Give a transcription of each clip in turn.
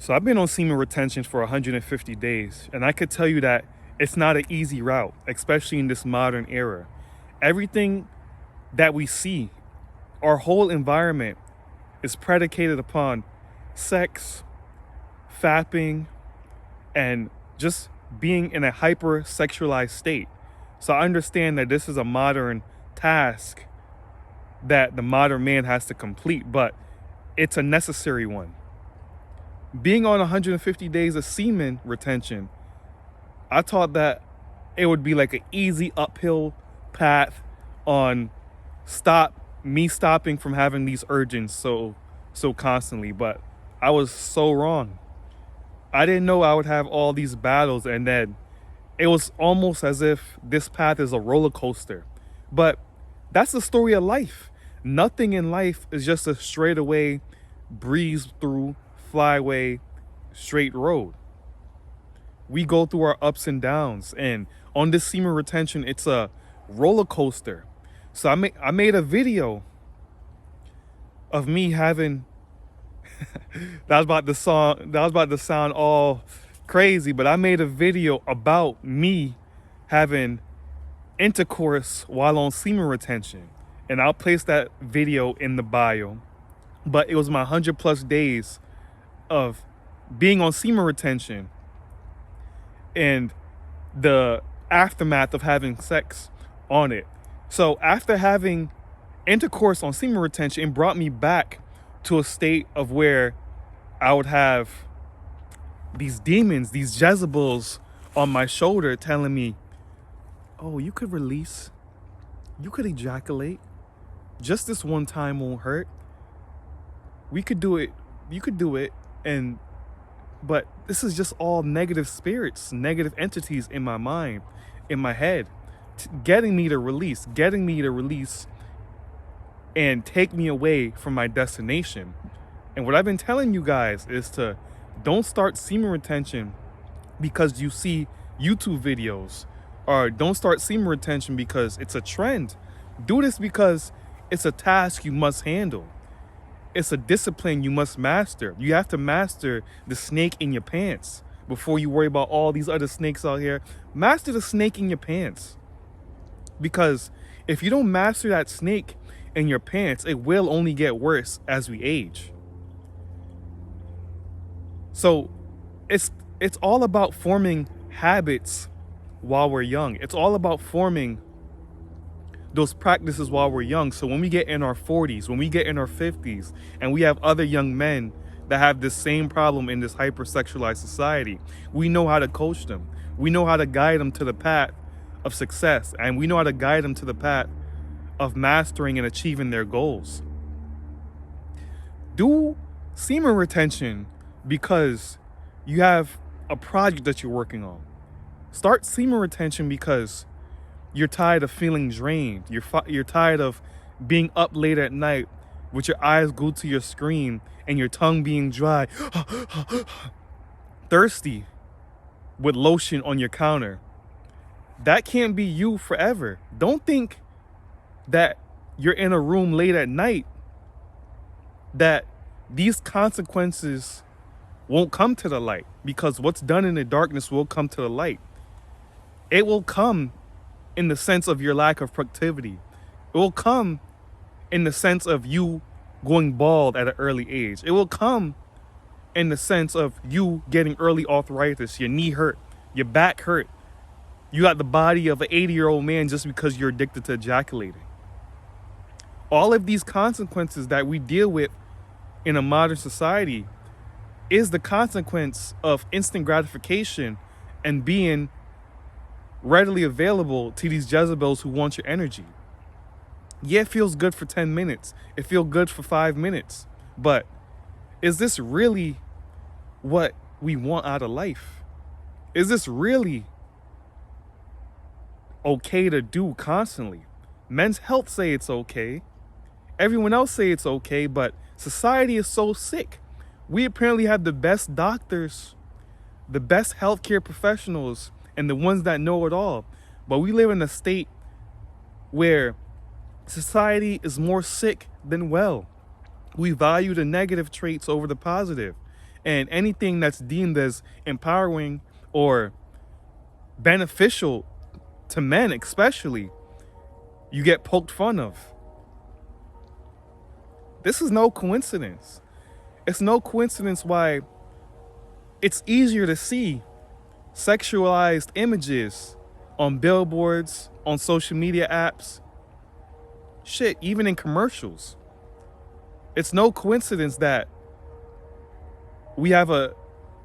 So I've been on semen retention for 150 days, and I could tell you that it's not an easy route, especially in this modern era. Everything that we see, our whole environment is predicated upon sex, fapping, and just being in a hyper sexualized state. So I understand that this is a modern task that the modern man has to complete, but it's a necessary one. Being on 150 days of semen retention, I thought that it would be like an easy uphill path on me stopping from having these urges so constantly, but I was so wrong. I didn't know I would have all these battles, and then it was almost as if this path is a roller coaster. But that's the story of life. Nothing in life is just a straightaway breeze through flyway straight road. We go through our ups and downs, and on this semen retention, it's a roller coaster. So I made a video of me having that was about to sound all crazy, but I made a video about me having intercourse while on semen retention, and I'll place that video in the bio. But it was my 100+ days of being on semen retention and the aftermath of having sex on it. So after having intercourse on semen retention, it brought me back to a state of where I would have these demons, these Jezebels on my shoulder telling me, oh, you could release, you could ejaculate, just this one time won't hurt. We could do it, you could do it. But this is just all negative spirits, negative entities in my mind, in my head, getting me to release and take me away from my destination. And what I've been telling you guys is to don't start semen retention because you see YouTube videos, or don't start semen retention because it's a trend. Do this because it's a task you must handle. It's a discipline you must master. You have to master the snake in your pants before you worry about all these other snakes out here. Master the snake in your pants. Because if you don't master that snake in your pants, it will only get worse as we age. So it's all about forming habits while we're young. It's all about forming those practices while we're young. So when we get in our 40s, when we get in our 50s, and we have other young men that have this same problem in this hypersexualized society, we know how to coach them. We know how to guide them to the path of success, and we know how to guide them to the path of mastering and achieving their goals. Do semen retention because you have a project that you're working on. Start semen retention because you're tired of feeling drained. You're tired of being up late at night with your eyes glued to your screen and your tongue being dry, thirsty, with lotion on your counter. That can't be you forever. Don't think that you're in a room late at night that these consequences won't come to the light, because what's done in the darkness will come to the light. It will come in the sense of your lack of productivity. It will come in the sense of you going bald at an early age. It will come in the sense of you getting early arthritis, your knee hurt, your back hurt. You got the body of an 80-year-old man just because you're addicted to ejaculating. All of these consequences that we deal with in a modern society is the consequence of instant gratification and being readily available to these Jezebels who want your energy. Yeah, it feels good for 10 minutes. It feels good for 5 minutes. But is this really what we want out of life? Is this really okay to do constantly? Men's health say it's okay. Everyone else say it's okay, but society is so sick. We apparently have the best doctors, the best healthcare professionals, and the ones that know it all. But we live in a state where society is more sick than well. We value the negative traits over the positive. And anything that's deemed as empowering or beneficial to men especially, you get poked fun of. This is no coincidence. It's no coincidence why it's easier to see sexualized images on billboards, on social media apps, shit, even in commercials. It's no coincidence that we have a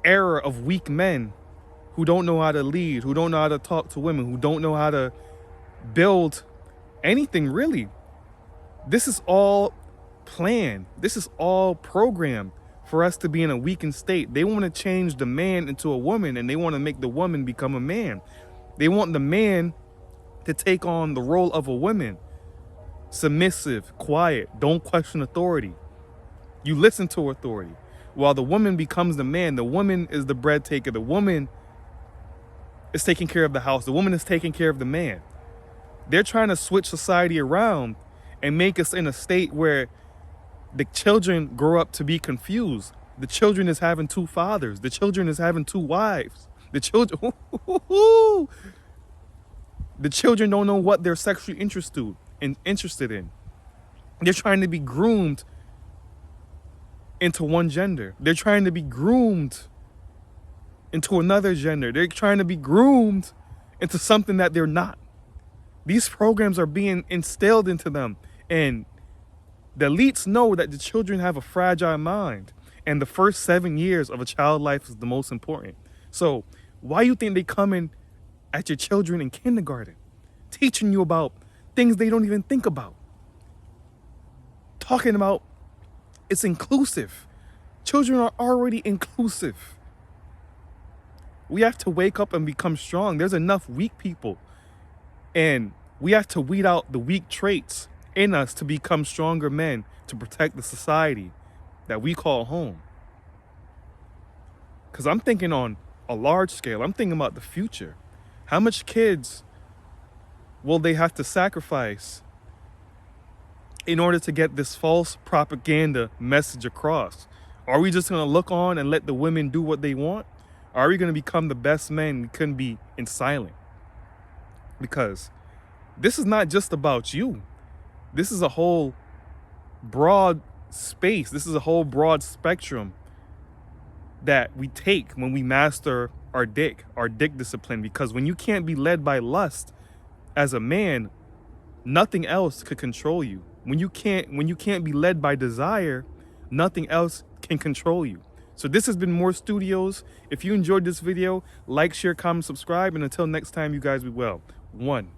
era of weak men who don't know how to lead, who don't know how to talk to women, who don't know how to build anything really. This is all planned. This is all programmed for us to be in a weakened state. They want to change the man into a woman, and they want to make the woman become a man. They want the man to take on the role of a woman. Submissive, quiet, don't question authority. You listen to authority. While the woman becomes the man, the woman is the bread taker. The woman is taking care of the house. The woman is taking care of the man. They're trying to switch society around and make us in a state where the children grow up to be confused. The children is having two fathers. The children is having two wives. The children don't know what they're sexually interested in. They're trying to be groomed into one gender. They're trying to be groomed into another gender. They're trying to be groomed into something that they're not. These programs are being instilled into them, and the elites know that the children have a fragile mind, and the first 7 years of a child's life is the most important. So why you think they come in at your children in kindergarten, teaching you about things they don't even think about, talking about it's inclusive. Children are already inclusive. We have to wake up and become strong. There's enough weak people, and we have to weed out the weak traits in us to become stronger men, to protect the society that we call home. Because I'm thinking on a large scale. I'm thinking about the future. How much kids will they have to sacrifice in order to get this false propaganda message across? Are we just going to look on and let the women do what they want? Are we going to become the best men we couldn't be in silent? Because this is not just about you. This is a whole broad space. This is a whole broad spectrum that we take when we master our dick discipline. Because when you can't be led by lust as a man, nothing else could control you. When you can't be led by desire, nothing else can control you. So this has been More Studios. If you enjoyed this video, like, share, comment, subscribe, and until next time, you guys be well. 1.